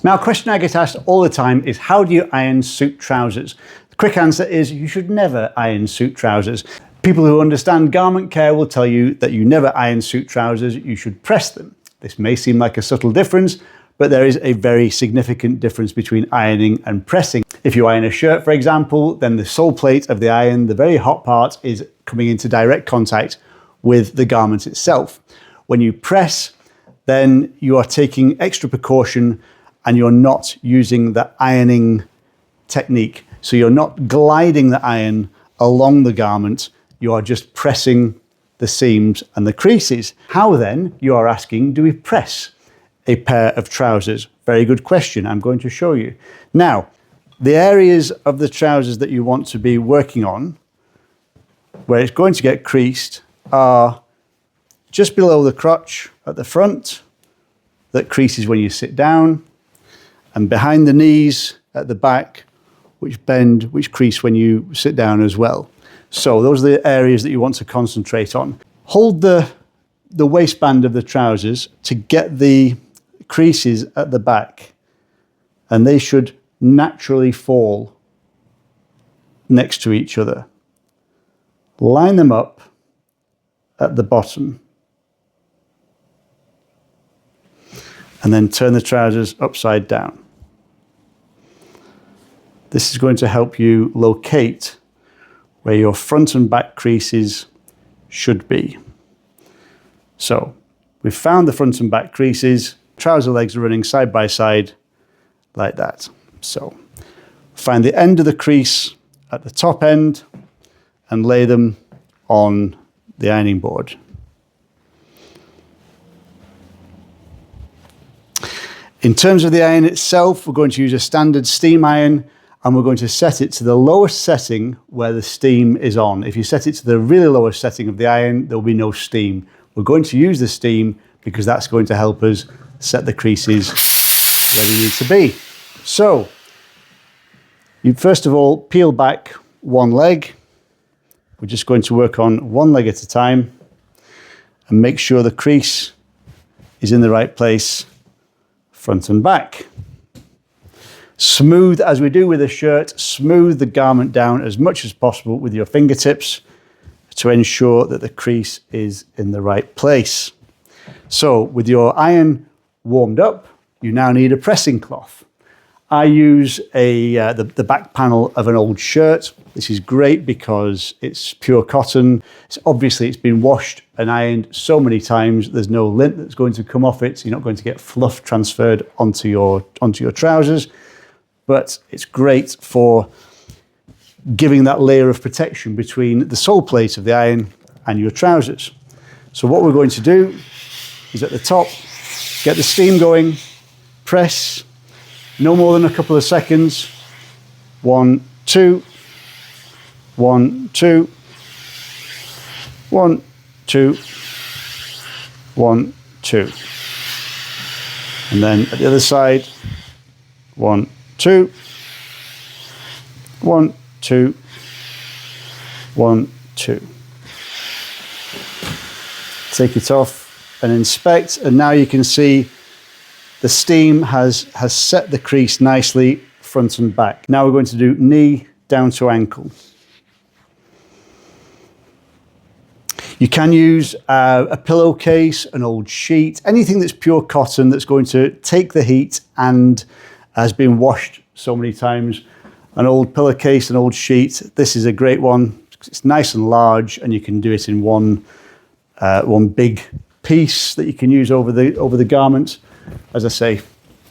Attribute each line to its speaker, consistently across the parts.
Speaker 1: Now, a question I get asked all the time is, how do you iron suit trousers? The quick answer is you should never iron suit trousers. People who understand garment care will tell you that you never iron suit trousers, you should press them. This may seem like a subtle difference, but there is a very significant difference between ironing and pressing. If you iron a shirt, for example, then the sole plate of the iron, the very hot part, is coming into direct contact with the garment itself. When you press, then you are taking extra precaution and you're not using the ironing technique. So you're not gliding the iron along the garment, you are just pressing the seams and the creases. How then, you are asking, do we press a pair of trousers? Very good question, I'm going to show you. Now, the areas of the trousers that you want to be working on, where it's going to get creased, are just below the crotch at the front, that creases when you sit down, and behind the knees at the back, which bend, which crease when you sit down as well. So those are the areas that you want to concentrate on. Hold the waistband of the trousers to get the creases at the back, and they should naturally fall next to each other. Line them up at the bottom, and then turn the trousers upside down. This is going to help you locate where your front and back creases should be. So we've found the front and back creases, trouser legs are running side by side like that. So find the end of the crease at the top end and lay them on the ironing board. In terms of the iron itself, we're going to use a standard steam iron, and we're going to set it to the lowest setting where the steam is on. If you set it to the really lowest setting of the iron, there'll be no steam. We're going to use the steam because that's going to help us set the creases where they need to be. So, you first of all peel back one leg. We're just going to work on one leg at a time and make sure the crease is in the right place, front and back. Smooth, as we do with a shirt, smooth the garment down as much as possible with your fingertips to ensure that the crease is in the right place. So with your iron warmed up, you now need a pressing cloth. I use the back panel of an old shirt. This is great because it's pure cotton. It's been washed and ironed so many times, there's no lint that's going to come off it, so you're not going to get fluff transferred onto your trousers. But it's great for giving that layer of protection between the sole plate of the iron and your trousers. So what we're going to do is at the top, get the steam going, press, no more than a couple of seconds. 1, 2, 1, 2, 1, 2, 1, 2. And then at the other side, 1, 2, 1, 2, 1, 2. Take it off and inspect, and now you can see the steam has set the crease nicely front and back. Now we're going to do knee down to ankle. You can use a pillowcase, an old sheet, anything that's pure cotton that's going to take the heat and has been washed so many times. An old pillowcase, an old sheet. This is a great one. It's nice and large, and you can do it in one big piece that you can use over the garment. As I say,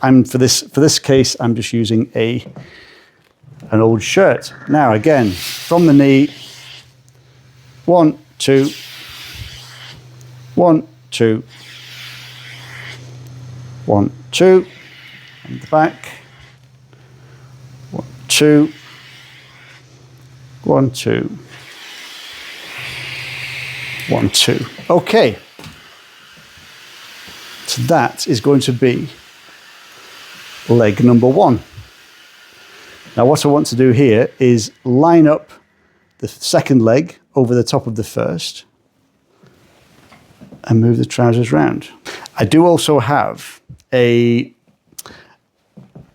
Speaker 1: for this case, I'm just using an old shirt. Now again, from the knee, 1, 2, 1, 2, 1, 2, and the back, 1, 2, 1, 2, 1, 2. Okay. So that is going to be leg number 1. Now what I want to do here is line up the second leg over the top of the first and move the trousers round. I do also have a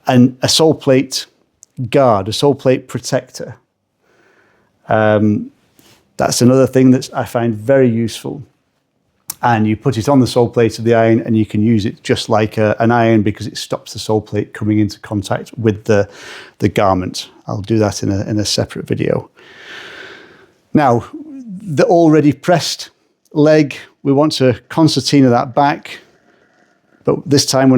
Speaker 1: and a sole plate guard, a sole plate protector. That's another thing that I find very useful. And you put it on the sole plate of the iron and you can use it just like an iron because it stops the sole plate coming into contact with the garment. I'll do that in a separate video. Now, the already pressed leg, we want to concertina that back, but this time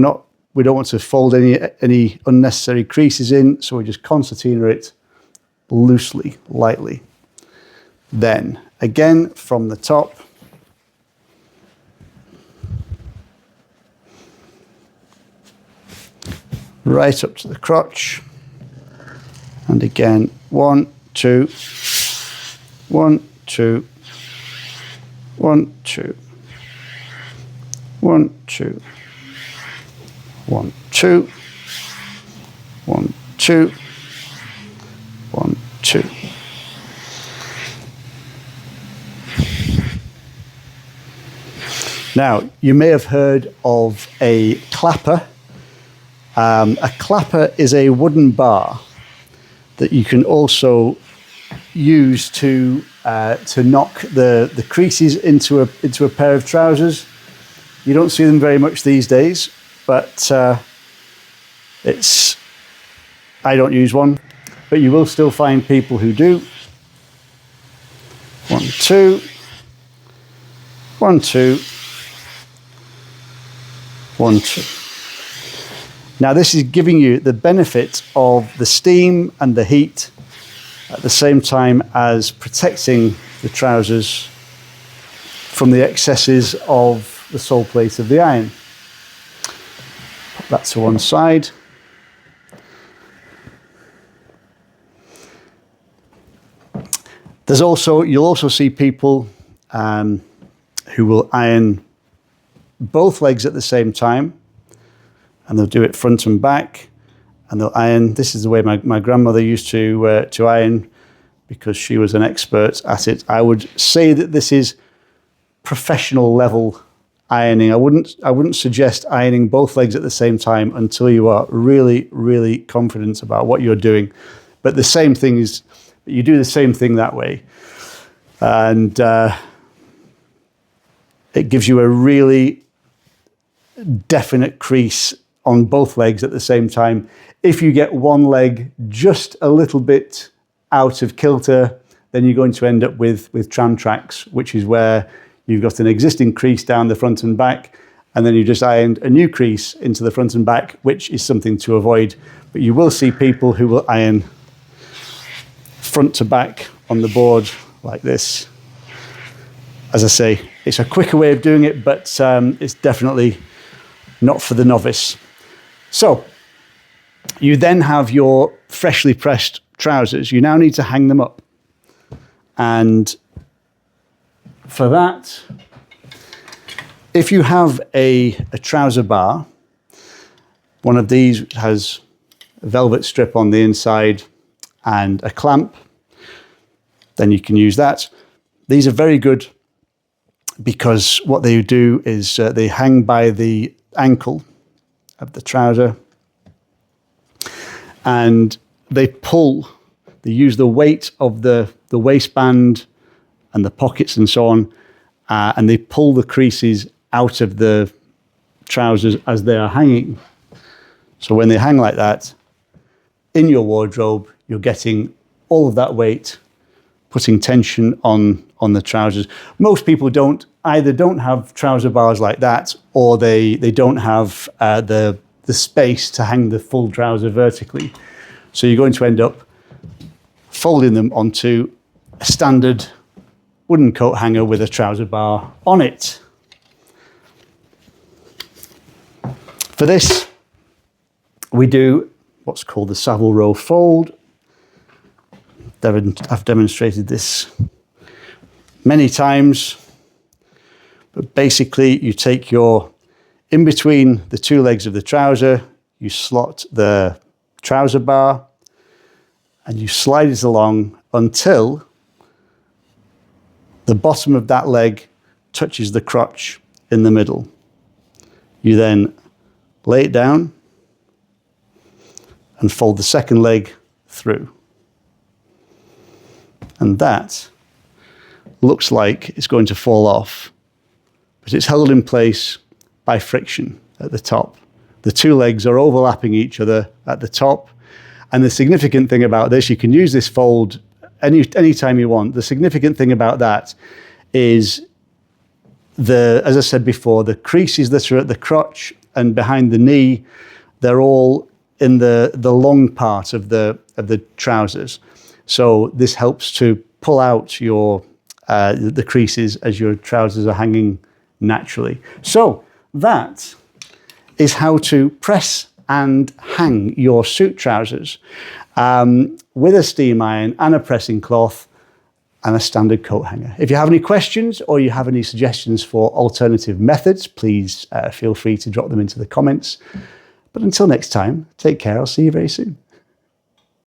Speaker 1: we don't want to fold any unnecessary creases in, so we just concertina it loosely, lightly. Then, again, from the top, right up to the crotch, and again, 1, 2, 1, 2, 1, 2, 1, 2, 1, 2, 1, 2, 1, 2. Now, you may have heard of a clapper. A clapper is a wooden bar that you can also use to knock the creases into a pair of trousers. You don't see them very much these days, but I don't use one, but you will still find people who do. 1, 2, 1, 2, 1, 2. Now this is giving you the benefit of the steam and the heat at the same time as protecting the trousers from the excesses of the sole plate of the iron. Put that to one side. You'll also see people who will iron both legs at the same time, and they'll do it front and back, and they'll iron. This is the way my grandmother used to iron because she was an expert at it. I would say that this is professional level ironing. I wouldn't suggest ironing both legs at the same time until you are really, really confident about what you're doing. But the same thing is, you do the same thing that way, and it gives you a really definite crease on both legs at the same time. If you get one leg just a little bit out of kilter, then you're going to end up with tram tracks, which is where you've got an existing crease down the front and back, and then you just ironed a new crease into the front and back, which is something to avoid. But you will see people who will iron front to back on the board like this. As I say, it's a quicker way of doing it, but it's definitely not for the novice. So you then have your freshly pressed trousers. You now need to hang them up. And for that, if you have a trouser bar, one of these has a velvet strip on the inside and a clamp, then you can use that. These are very good because what they do is they hang by the ankle of the trouser, and they use the weight of the waistband and the pockets and so on, and they pull the creases out of the trousers as they are hanging. So when they hang like that, in your wardrobe, you're getting all of that weight, putting tension on the trousers. Most people don't have trouser bars like that, or they don't have the space to hang the full trouser vertically. So you're going to end up folding them onto a standard wooden coat hanger with a trouser bar on it. For this, we do what's called the Savile Row Fold. I've demonstrated this many times, but basically you take in between the two legs of the trouser, you slot the trouser bar and you slide it along until the bottom of that leg touches the crotch in the middle. You then lay it down and fold the second leg through. And that looks like it's going to fall off, but it's held in place by friction at the top. The two legs are overlapping each other at the top. And the significant thing about this, you can use this fold anytime you want. The significant thing about that is as I said before, the creases that are at the crotch and behind the knee, they're all in the long part of the trousers. So this helps to pull out the creases as your trousers are hanging naturally. So that is how to press and hang your suit trousers with a steam iron and a pressing cloth and a standard coat hanger. If you have any questions or you have any suggestions for alternative methods, please feel free to drop them into the comments. But until next time, take care. I'll see you very soon.